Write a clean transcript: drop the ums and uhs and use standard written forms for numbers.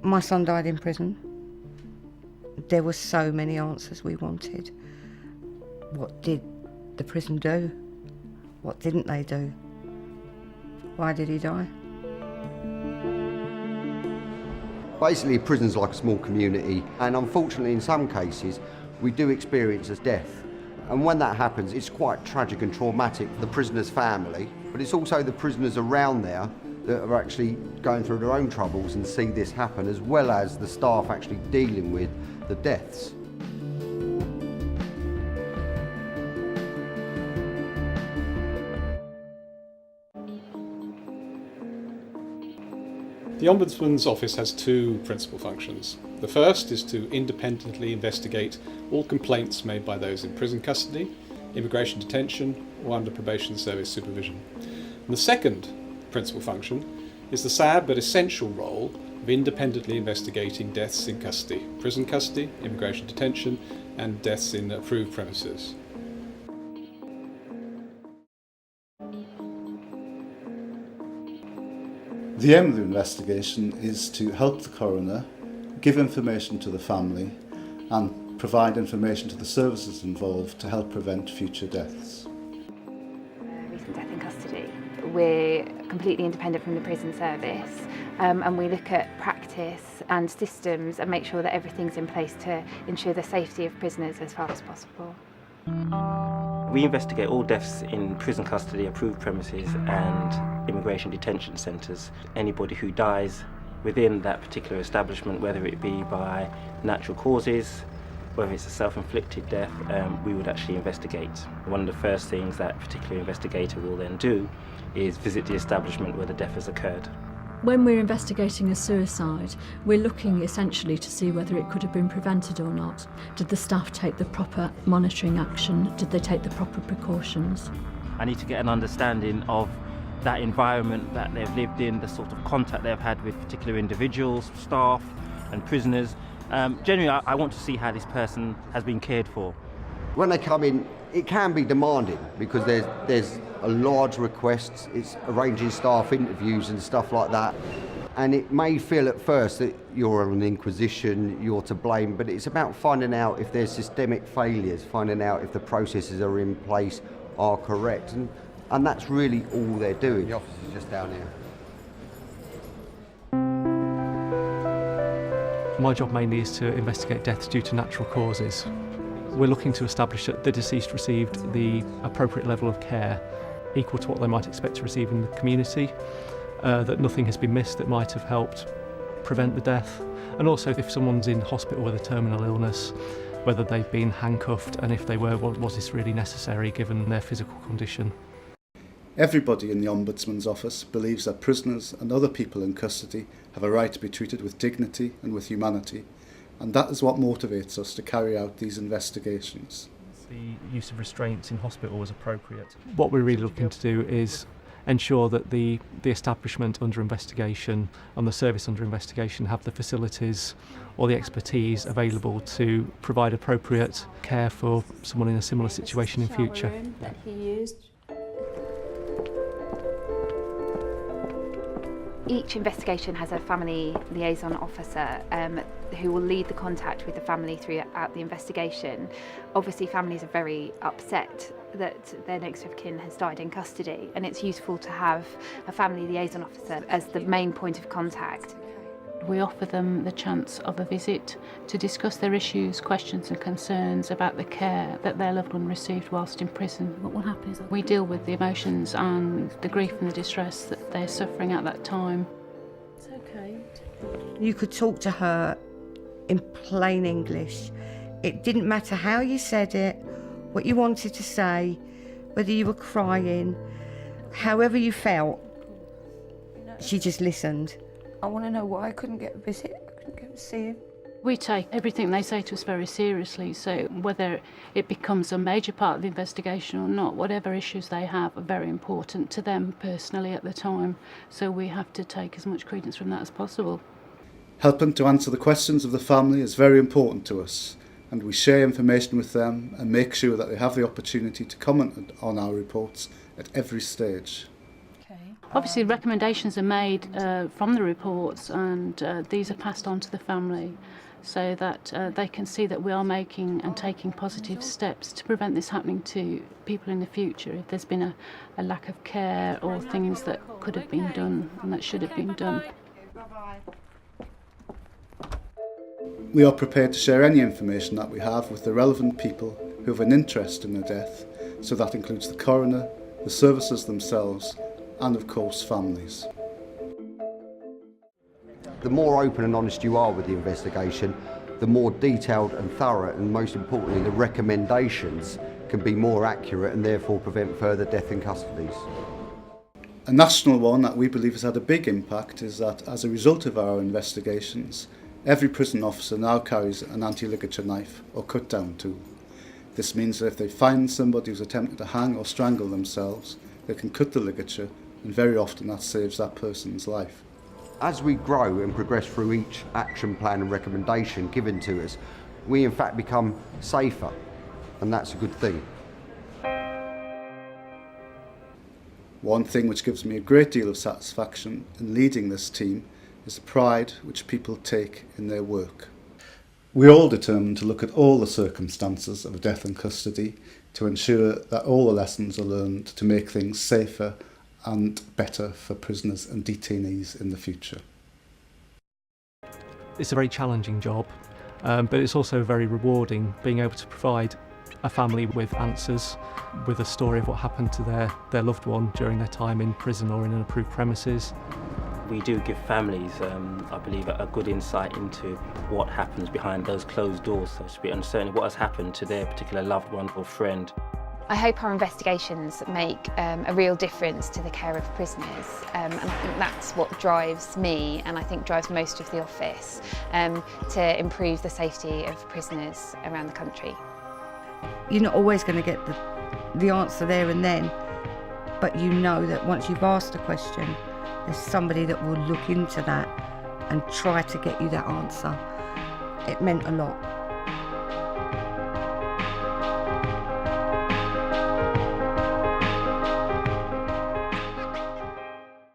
My son died in prison. There were so many answers we wanted. What did the prison do? What didn't they do? Why did he die? Basically, prison's like a small community, and unfortunately in some cases we do experience as death. And when that happens, it's quite tragic and traumatic for the prisoner's family, but it's also the prisoners around there that are actually going through their own troubles and see this happen, as well as the staff actually dealing with the deaths. The Ombudsman's office has two principal functions. The first is to independently investigate all complaints made by those in prison custody, immigration detention, or under probation service supervision. And the second principal function is the sad but essential role of independently investigating deaths in custody, prison custody, immigration detention, and deaths in approved premises. The aim of the investigation is to help the coroner, give information to the family, and provide information to the services involved to help prevent future deaths. Recent death in custody. We're completely independent from the prison service, and we look at practice and systems and make sure that everything's in place to ensure the safety of prisoners as far as possible. We investigate all deaths in prison custody, approved premises and immigration detention centres. Anybody who dies within that particular establishment, whether it be by natural causes, whether it's a self-inflicted death, we would actually investigate. One of the first things that particular investigator will then do is visit the establishment where the death has occurred. When we're investigating a suicide, we're looking essentially to see whether it could have been prevented or not. Did the staff take the proper monitoring action? Did they take the proper precautions? I need to get an understanding of that environment that they've lived in, the sort of contact they've had with particular individuals, staff and prisoners. Generally, I want to see how this person has been cared for. When they come in, it can be demanding because there's a large request. It's arranging staff interviews and stuff like that. And it may feel at first that you're an inquisition, you're to blame, but it's about finding out if there's systemic failures, finding out if the processes are in place are correct. And that's really all they're doing. The office is just down here. My job mainly is to investigate deaths due to natural causes. We're looking to establish that the deceased received the appropriate level of care, equal to what they might expect to receive in the community, that nothing has been missed that might have helped prevent the death, and also if someone's in hospital with a terminal illness, whether they've been handcuffed, and if they were, was this really necessary given their physical condition. Everybody in the Ombudsman's office believes that prisoners and other people in custody have a right to be treated with dignity and with humanity, and that is what motivates us to carry out these investigations. The use of restraints in hospital was appropriate. What we're really looking to do is ensure that the establishment under investigation and the service under investigation have the facilities or the expertise available to provide appropriate care for someone in a similar situation in future. That he used. Each investigation has a family liaison officer who will lead the contact with the family throughout the investigation. Obviously, families are very upset that their next of kin has died in custody, and it's useful to have a family liaison officer as the main point of contact. We offer them the chance of a visit to discuss their issues, questions and concerns about the care that their loved one received whilst in prison. What will happen is that we deal with the emotions and the grief and the distress that they're suffering at that time. It's okay. You could talk to her in plain English. It didn't matter how you said it, what you wanted to say, whether you were crying, however you felt. She just listened. I want to know why I couldn't get a visit, I couldn't get to see him. We take everything they say to us very seriously, so whether it becomes a major part of the investigation or not, whatever issues they have are very important to them personally at the time, so we have to take as much credence from that as possible. Helping to answer the questions of the family is very important to us, and we share information with them and make sure that they have the opportunity to comment on our reports at every stage. Okay. Obviously, recommendations are made from the reports, and these are passed on to the family so that they can see that we are making and taking positive steps to prevent this happening to people in the future if there's been a lack of care or things that could have been done and that should have been done. We are prepared to share any information that we have with the relevant people who have an interest in the death, so that includes the coroner, the services themselves, and of course families. The more open and honest you are with the investigation, the more detailed and thorough, and most importantly the recommendations can be more accurate and therefore prevent further death in custodies. A national one that we believe has had a big impact is that as a result of our investigations, every prison officer now carries an anti-ligature knife or cut-down tool. This means that if they find somebody who's attempting to hang or strangle themselves, they can cut the ligature, and very often that saves that person's life. As we grow and progress through each action plan and recommendation given to us, we in fact become safer, and that's a good thing. One thing which gives me a great deal of satisfaction in leading this team is the pride which people take in their work. We're all determined to look at all the circumstances of death in custody to ensure that all the lessons are learned to make things safer and better for prisoners and detainees in the future. It's a very challenging job, but it's also very rewarding being able to provide a family with answers, with a story of what happened to their loved one during their time in prison or in an approved premises. We do give families, I believe, a good insight into what happens behind those closed doors, so to speak, and certainly what has happened to their particular loved one or friend. I hope our investigations make a real difference to the care of prisoners, and I think that's what drives me, and I think drives most of the office, to improve the safety of prisoners around the country. You're not always going to get the answer there and then, but you know that once you've asked a question, there's somebody that will look into that and try to get you that answer. It meant a lot.